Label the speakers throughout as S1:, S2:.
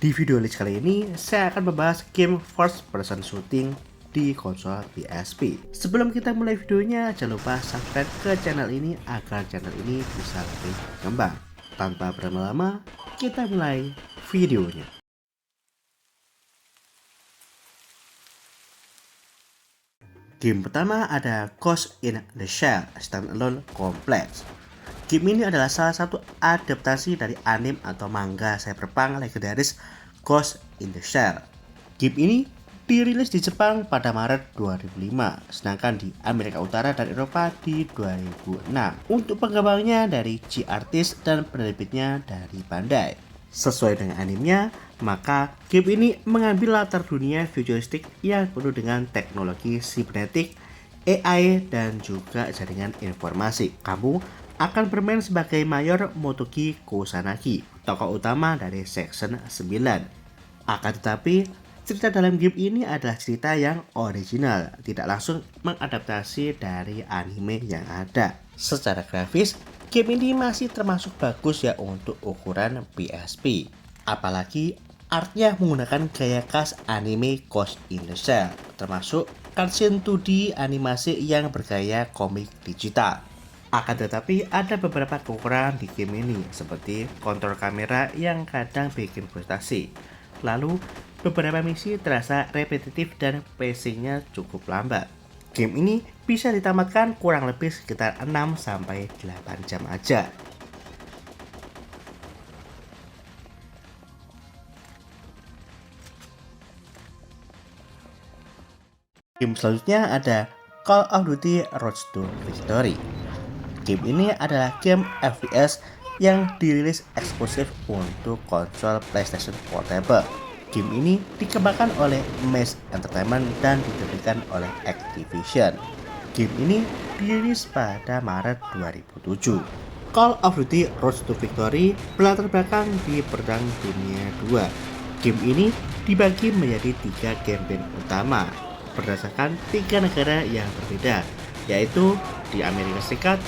S1: Di video list kali ini, saya akan membahas game first person shooting di konsol PSP. Sebelum kita mulai videonya, jangan lupa subscribe ke channel ini agar channel ini bisa lebih berkembang. Tanpa berlama-lama, kita mulai videonya. Game pertama ada Ghost in the Shell Standalone Complex. Game ini adalah salah satu adaptasi dari anime atau manga cyberpunk legendaris Ghost in the Shell. Game ini dirilis di Jepang pada Maret 2005, sedangkan di Amerika Utara dan Eropa di 2006. Untuk pengembangnya dari G-Artist dan penerbitnya dari Bandai. Sesuai dengan animenya, maka game ini mengambil latar dunia futuristik yang penuh dengan teknologi sibernetik, AI, dan juga jaringan informasi. Kamu akan bermain sebagai Mayor Motoki Kusanagi, tokoh utama dari Section 9. Akan tetapi, cerita dalam game ini adalah cerita yang original, tidak langsung mengadaptasi dari anime yang ada. Secara grafis, game ini masih termasuk bagus ya untuk ukuran PSP. Apalagi artnya menggunakan gaya khas anime Ghost in the Shell, termasuk cutscene 2D animasi yang bergaya komik digital. Akan tetapi ada beberapa kekurangan di game ini, seperti kontrol kamera yang kadang bikin frustasi. Lalu beberapa misi terasa repetitif dan pacingnya cukup lambat. Game ini bisa ditamatkan kurang lebih sekitar 6-8 jam aja. Game selanjutnya ada Call of Duty Road to Victory. Game ini adalah game FPS yang dirilis eksklusif untuk konsol PlayStation Portable. Game ini dikembangkan oleh Mesh Entertainment dan diterbitkan oleh Activision. Game ini dirilis pada Maret 2007. Call of Duty Road to Victory berlatar belakang di Perang Dunia II. Game ini dibagi menjadi 3 campaign utama berdasarkan 3 negara yang berbeda, yaitu di Amerika Serikat,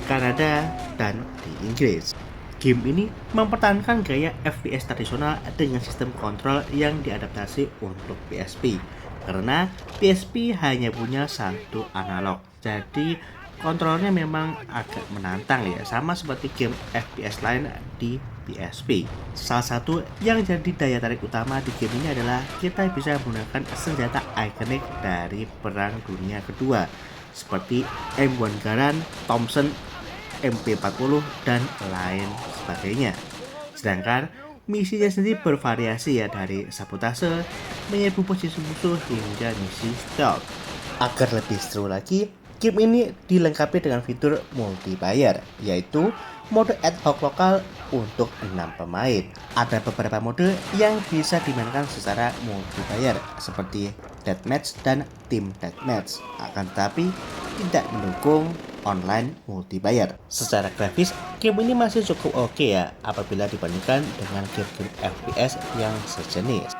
S1: Kanada, dan di Inggris. Game ini mempertahankan gaya FPS tradisional dengan sistem kontrol yang diadaptasi untuk PSP, karena PSP hanya punya satu analog, jadi kontrolnya memang agak menantang ya, sama seperti game FPS lain di PSP. Salah satu yang jadi daya tarik utama di game ini adalah kita bisa menggunakan senjata ikonik dari Perang Dunia Kedua, seperti M1 Garand, Thompson, MP40, dan lain sebagainya. Sedangkan misinya sendiri bervariasi ya, dari sabotase, menyerbu posisi musuh hingga misi stealth. Agar lebih seru lagi, game ini dilengkapi dengan fitur multiplayer, yaitu mode ad hoc lokal untuk 6 pemain. Ada beberapa mode yang bisa dimainkan secara multiplayer, seperti deathmatch dan team deathmatch, akan tetapi tidak mendukung online multiplayer. Secara grafis, game ini masih cukup oke ya apabila dibandingkan dengan game-game FPS yang sejenis.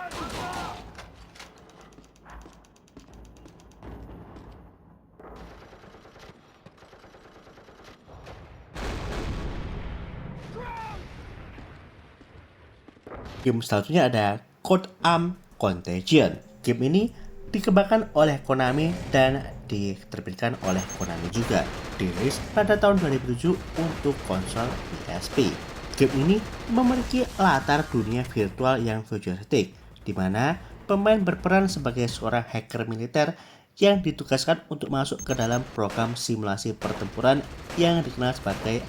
S1: Game selanjutnya ada Code Arm Contagion. Game ini dikembangkan oleh Konami dan diterbitkan oleh Konami juga. Dirilis pada tahun 2007 untuk konsol PSP. Game ini memiliki latar dunia virtual yang futuristik, di mana pemain berperan sebagai seorang hacker militer yang ditugaskan untuk masuk ke dalam program simulasi pertempuran yang dikenal sebagai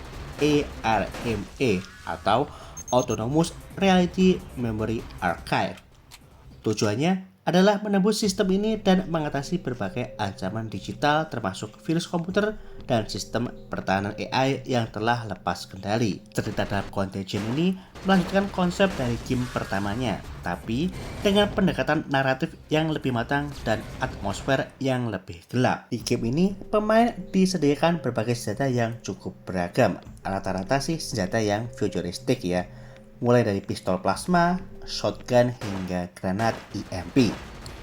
S1: ARMA atau Autonomous Reality Memory Archive. Tujuannya adalah menembus sistem ini dan mengatasi berbagai ancaman digital termasuk virus komputer dan sistem pertahanan AI yang telah lepas kendali. Cerita dalam Contagion ini melanjutkan konsep dari game pertamanya, tapi dengan pendekatan naratif yang lebih matang dan atmosfer yang lebih gelap. Di game ini, pemain disediakan berbagai senjata yang cukup beragam. Rata-rata sih senjata yang futuristik ya, mulai dari pistol plasma, shotgun, hingga granat EMP.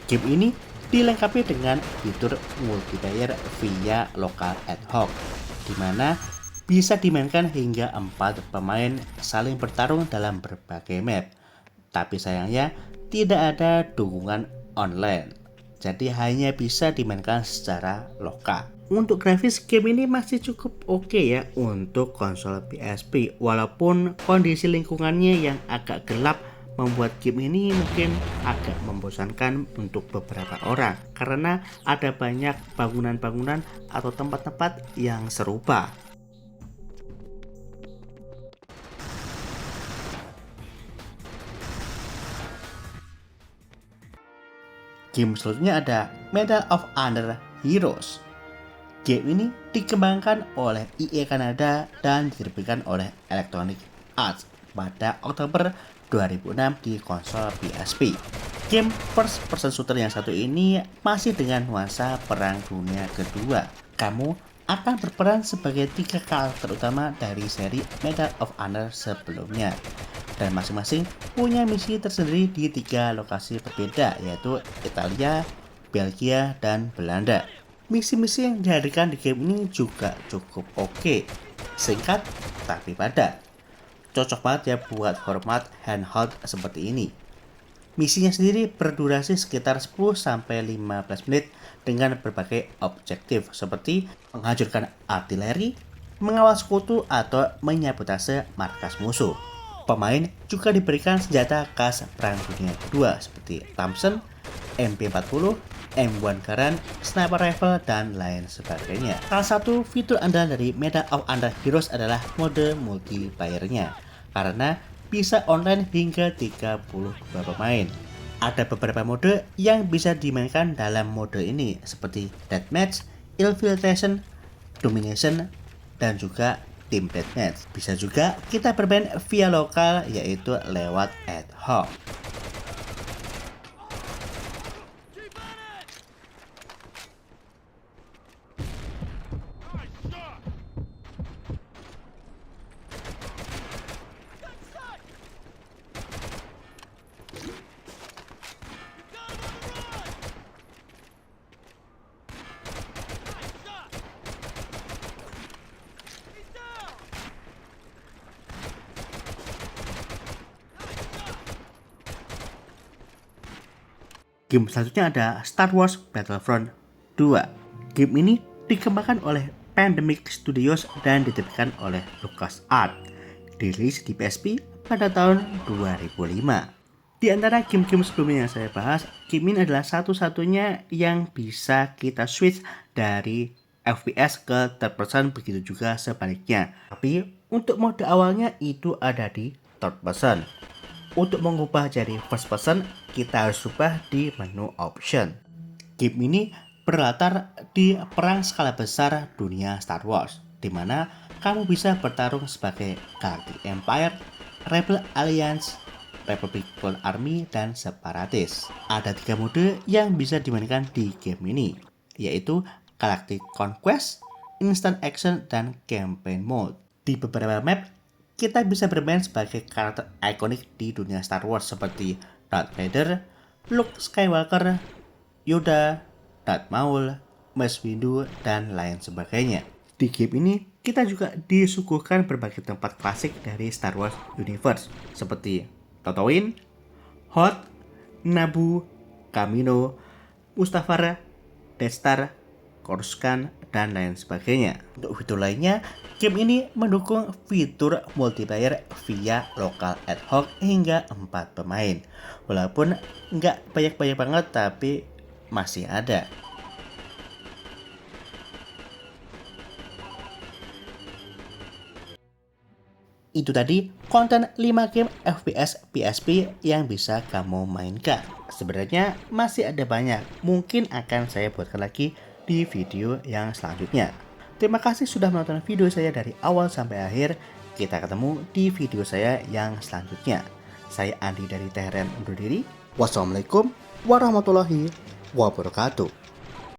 S1: Game ini dilengkapi dengan fitur multiplayer via lokal ad hoc, di mana bisa dimainkan hingga 4 pemain saling bertarung dalam berbagai map. Tapi sayangnya tidak ada dukungan online, jadi hanya bisa dimainkan secara lokal. Untuk grafis, game ini masih cukup oke ya untuk konsol PSP, walaupun kondisi lingkungannya yang agak gelap membuat game ini mungkin agak membosankan untuk beberapa orang karena ada banyak bangunan-bangunan atau tempat-tempat yang serupa. Game selanjutnya ada Medal of Honor Heroes. Game ini dikembangkan oleh EA Kanada dan diterbitkan oleh Electronic Arts pada Oktober 2006 di konsol PSP. Game first person shooter yang satu ini masih dengan nuansa Perang Dunia Kedua. Kamu akan berperan sebagai 3 karakter utama dari seri Medal of Honor sebelumnya, dan masing-masing punya misi tersendiri di 3 lokasi berbeda, yaitu Italia, Belgia, dan Belanda. Misi-misi yang dihadirkan di game ini juga cukup oke, singkat tapi padat. Cocok banget ya buat format handheld seperti ini. Misinya sendiri berdurasi sekitar 10-15 menit dengan berbagai objektif seperti menghancurkan artileri, mengawal sekutu, atau menyabotase markas musuh. Pemain juga diberikan senjata khas Perang Dunia Kedua seperti Thompson, MP40, M1 Garand, sniper rifle, dan lain sebagainya. Salah satu fitur andalan dari Medal of Honor Heroes adalah mode multiplayer-nya, karena bisa online hingga 32 pemain. Ada beberapa mode yang bisa dimainkan dalam mode ini seperti Deathmatch, Infiltration, Domination, dan juga Team Deathmatch. Bisa juga kita bermain via lokal, yaitu lewat ad hoc. Game selanjutnya ada Star Wars Battlefront 2. Game ini dikembangkan oleh Pandemic Studios dan diterbitkan oleh LucasArts. Dirilis di PSP pada tahun 2005. Di antara game-game sebelumnya yang saya bahas, game ini adalah satu-satunya yang bisa kita switch dari FPS ke third person, begitu juga sebaliknya. Tapi untuk mode awalnya itu ada di third person. Untuk mengubah jadi first person, kita harus ubah di menu option. Game ini berlatar di perang skala besar dunia Star Wars, di mana kamu bisa bertarung sebagai Galactic Empire, Rebel Alliance, Republic Clone Army, dan Separatist. Ada 3 mode yang bisa dimainkan di game ini, yaitu Galactic Conquest, Instant Action, dan Campaign Mode. Di beberapa map, kita bisa bermain sebagai karakter ikonik di dunia Star Wars seperti Darth Vader, Luke Skywalker, Yoda, Darth Maul, Mace Windu, dan lain sebagainya. Di game ini, kita juga disuguhkan berbagai tempat klasik dari Star Wars Universe seperti Tatooine, Hoth, Naboo, Kamino, Mustafar, Death Star, Coruscant, dan lain sebagainya. Untuk fitur lainnya, game ini mendukung fitur multiplayer via lokal ad hoc hingga 4 pemain. Walaupun nggak banyak-banyak banget, tapi masih ada. Itu tadi konten 5 game FPS PSP yang bisa kamu mainkan. Sebenarnya masih ada banyak, mungkin akan saya buatkan lagi di video yang selanjutnya. Terima kasih sudah menonton video saya dari awal sampai akhir. Kita ketemu di video saya yang selanjutnya. Saya Andi dari Tehran undur diri. Wassalamualaikum warahmatullahi wabarakatuh.